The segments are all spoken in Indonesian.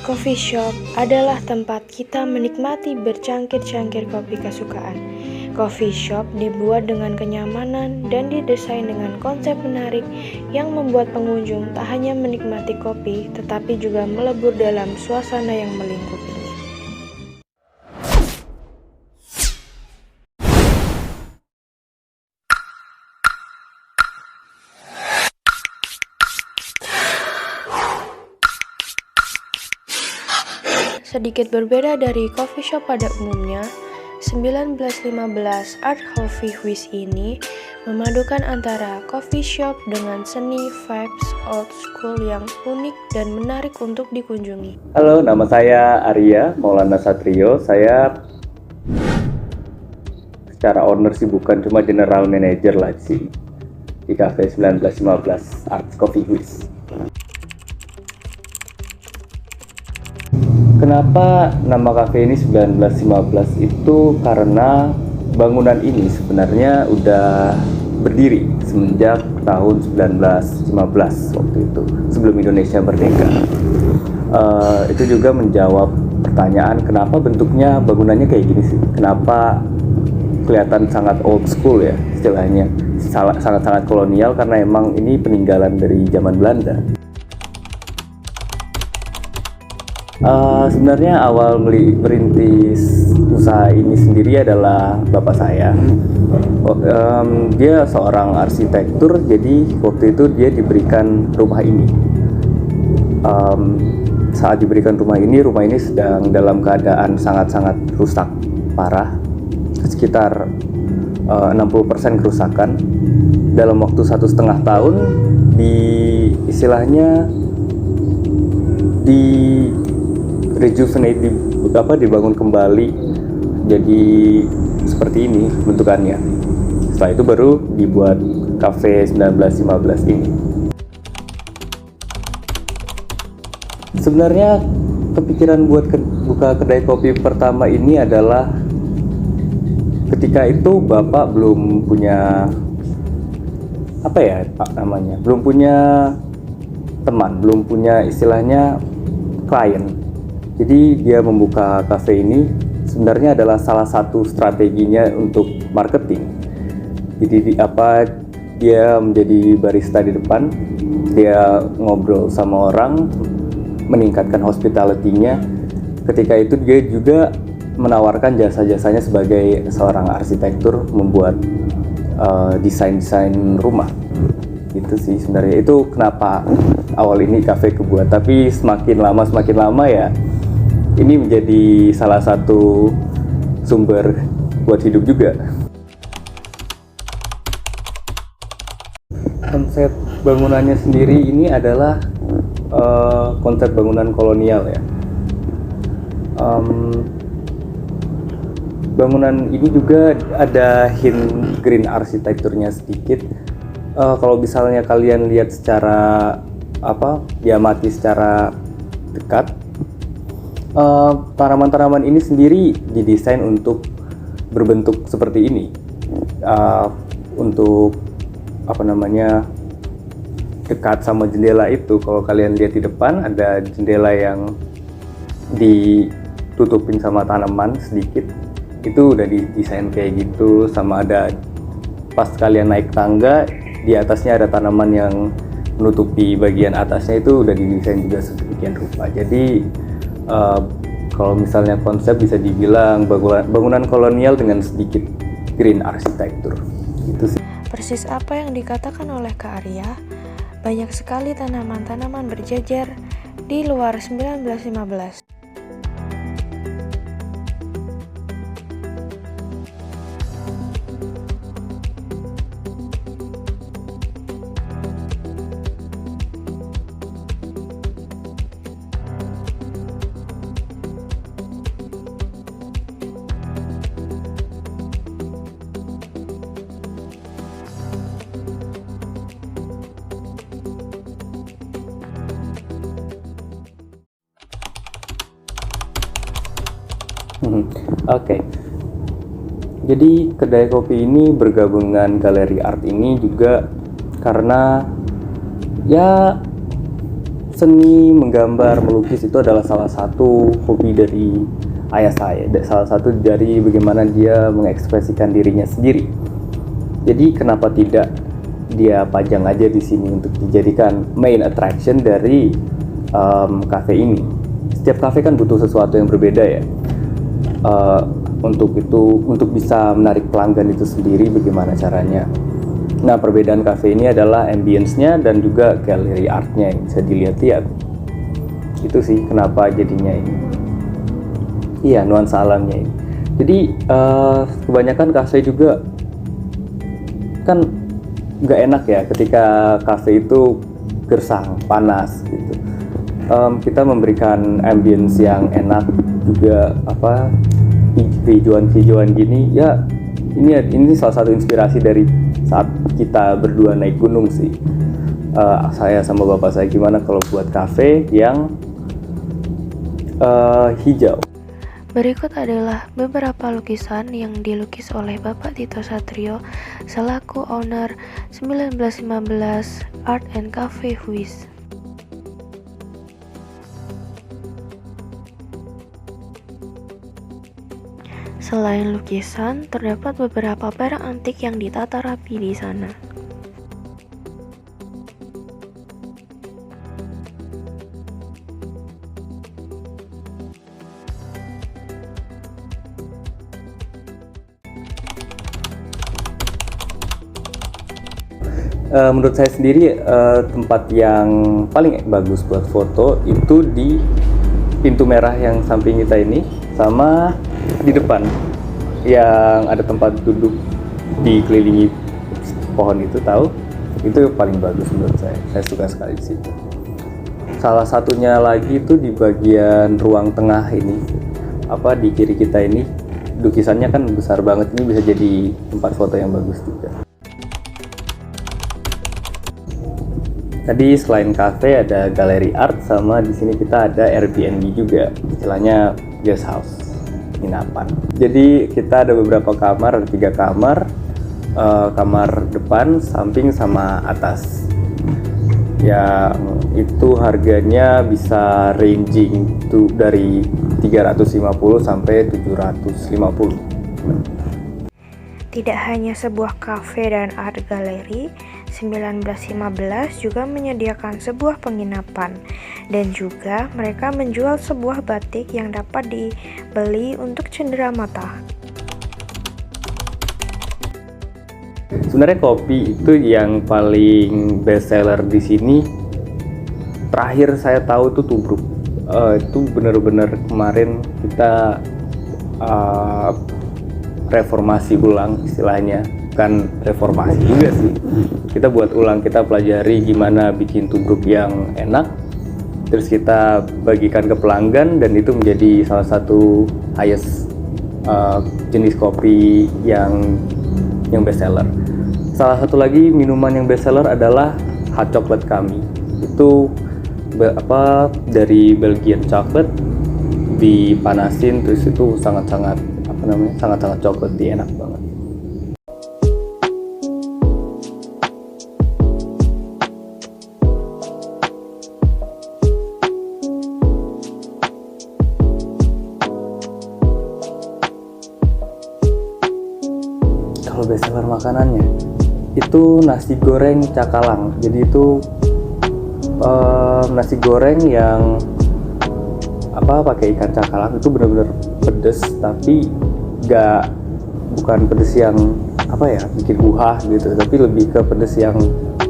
Coffee shop adalah tempat kita menikmati bercangkir-cangkir kopi kesukaan. Coffee shop dibuat dengan kenyamanan dan didesain dengan konsep menarik yang membuat pengunjung tak hanya menikmati kopi, tetapi juga melebur dalam suasana yang melingkupinya. Sedikit berbeda dari coffee shop pada umumnya, 1915 Art Coffee Whiz ini memadukan antara coffee shop dengan seni vibes old school yang unik dan menarik untuk dikunjungi. Halo, nama saya Arya Maulana Satrio. Saya secara owner sih bukan, cuma general manager lah sih di Cafe 1915 Art Coffee Whiz. Kenapa nama kafe ini 1915 itu karena bangunan ini sebenarnya udah berdiri semenjak tahun 1915 waktu itu, sebelum Indonesia merdeka. Itu juga menjawab pertanyaan kenapa bentuknya bangunannya kayak gini sih, kenapa kelihatan sangat old school ya istilahnya, sangat-sangat kolonial, karena emang ini peninggalan dari zaman Belanda. Sebenarnya awal merintis usaha ini sendiri adalah bapak saya. Dia seorang arsitektur, jadi waktu itu dia diberikan rumah ini. Saat diberikan rumah ini sedang dalam keadaan sangat-sangat rusak parah, sekitar 60% kerusakan. Dalam waktu 1,5 tahun rejuvenate, dibangun kembali jadi seperti ini bentukannya. Setelah itu baru dibuat Cafe 1915 ini. Sebenarnya kepikiran buat buka kedai kopi pertama ini adalah ketika itu bapak belum punya belum punya teman, belum punya istilahnya klien. Jadi dia membuka kafe ini sebenarnya adalah salah satu strateginya untuk marketing. Jadi dia menjadi barista di depan, dia ngobrol sama orang, meningkatkan hospitality-nya. Ketika itu dia juga menawarkan jasa-jasanya sebagai seorang arsitektur, membuat desain-desain rumah. Itu sih sebenarnya, itu kenapa awal ini kafe kebuat. Tapi semakin lama ya ini menjadi salah satu sumber buat hidup juga. Konsep bangunannya sendiri ini adalah konsep bangunan kolonial ya. Bangunan ini juga ada hint green arsitekturnya sedikit. Kalau misalnya kalian lihat secara diamati secara dekat, tanaman-tanaman ini sendiri didesain untuk berbentuk seperti ini, untuk dekat sama jendela itu. Kalau kalian lihat di depan ada jendela yang ditutupin sama tanaman sedikit, itu udah didesain kayak gitu. Sama ada pas kalian naik tangga, di atasnya ada tanaman yang menutupi bagian atasnya, itu udah didesain juga sedemikian rupa. Jadi kalau misalnya konsep bisa dibilang bangunan kolonial dengan sedikit green arsitektur, gitu sih. Persis apa yang dikatakan oleh Kak Arya, banyak sekali tanaman-tanaman berjejer di luar 1915. Oke. Jadi kedai kopi ini bergabung dengan galeri art ini juga karena ya seni menggambar, melukis itu adalah salah satu hobi dari ayah saya, salah satu dari bagaimana dia mengekspresikan dirinya sendiri. Jadi kenapa tidak dia pajang aja di sini untuk dijadikan main attraction dari cafe ini. Setiap cafe kan butuh sesuatu yang berbeda ya. Untuk bisa menarik pelanggan itu sendiri, bagaimana caranya. Nah, perbedaan cafe ini adalah ambience-nya dan juga galeri art-nya yang bisa dilihat-lihat. Itu sih kenapa jadinya ini. Iya, nuansa alamnya ini. Jadi kebanyakan cafe juga kan nggak enak ya ketika cafe itu gersang, panas gitu. Kita memberikan ambience yang enak juga, hijauan-hijauan gini ya. Ini salah satu inspirasi dari saat kita berdua naik gunung sih. Saya sama bapak saya, gimana kalau buat cafe yang hijau. Berikut adalah beberapa lukisan yang dilukis oleh Bapak Tito Satrio selaku owner 1915 Art and Cafe Huis. Selain lukisan, terdapat beberapa barang antik yang ditata rapi di sana. Menurut saya sendiri tempat yang paling bagus buat foto itu di pintu merah yang samping kita ini, sama di depan yang ada tempat duduk dikelilingi pohon itu, itu paling bagus menurut saya suka sekali sih. Salah satunya lagi itu di bagian ruang tengah ini, di kiri kita ini, lukisannya kan besar banget, ini bisa jadi tempat foto yang bagus juga. Tadi selain cafe ada galeri art, sama di sini kita ada Airbnb juga, istilahnya guest house, penginapan. Jadi kita ada beberapa kamar, ada 3 kamar, kamar depan, samping, sama atas. Yang itu harganya bisa ranging tuh dari 350 sampai 750. Tidak hanya sebuah kafe dan art gallery, 1915 juga menyediakan sebuah penginapan, dan juga mereka menjual sebuah batik yang dapat dibeli untuk cendera mata. Sebenarnya kopi itu yang paling best seller di sini. Terakhir saya tahu itu tubruk. Itu benar-benar kemarin kita reformasi ulang istilahnya. Bukan reformasi juga sih, kita buat ulang, kita pelajari gimana bikin tubruk yang enak, terus kita bagikan ke pelanggan, dan itu menjadi salah satu highest jenis kopi yang best seller. Salah satu lagi minuman yang best seller adalah hot chocolate kami. Itu dari Belgian chocolate dipanasin, terus itu sangat-sangat coklat, enak banget. Kalau best seller makanannya itu nasi goreng cakalang. Jadi itu nasi goreng yang pakai ikan cakalang, itu benar-benar pedes, tapi bukan pedes yang bikin buah gitu, tapi lebih ke pedes yang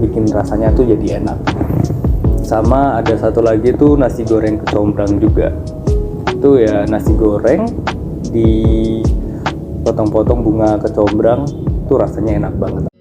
bikin rasanya tuh jadi enak. Sama ada satu lagi tuh nasi goreng kecombrang juga. Itu ya nasi goreng di potong-potong bunga kecombrang, tuh rasanya enak banget.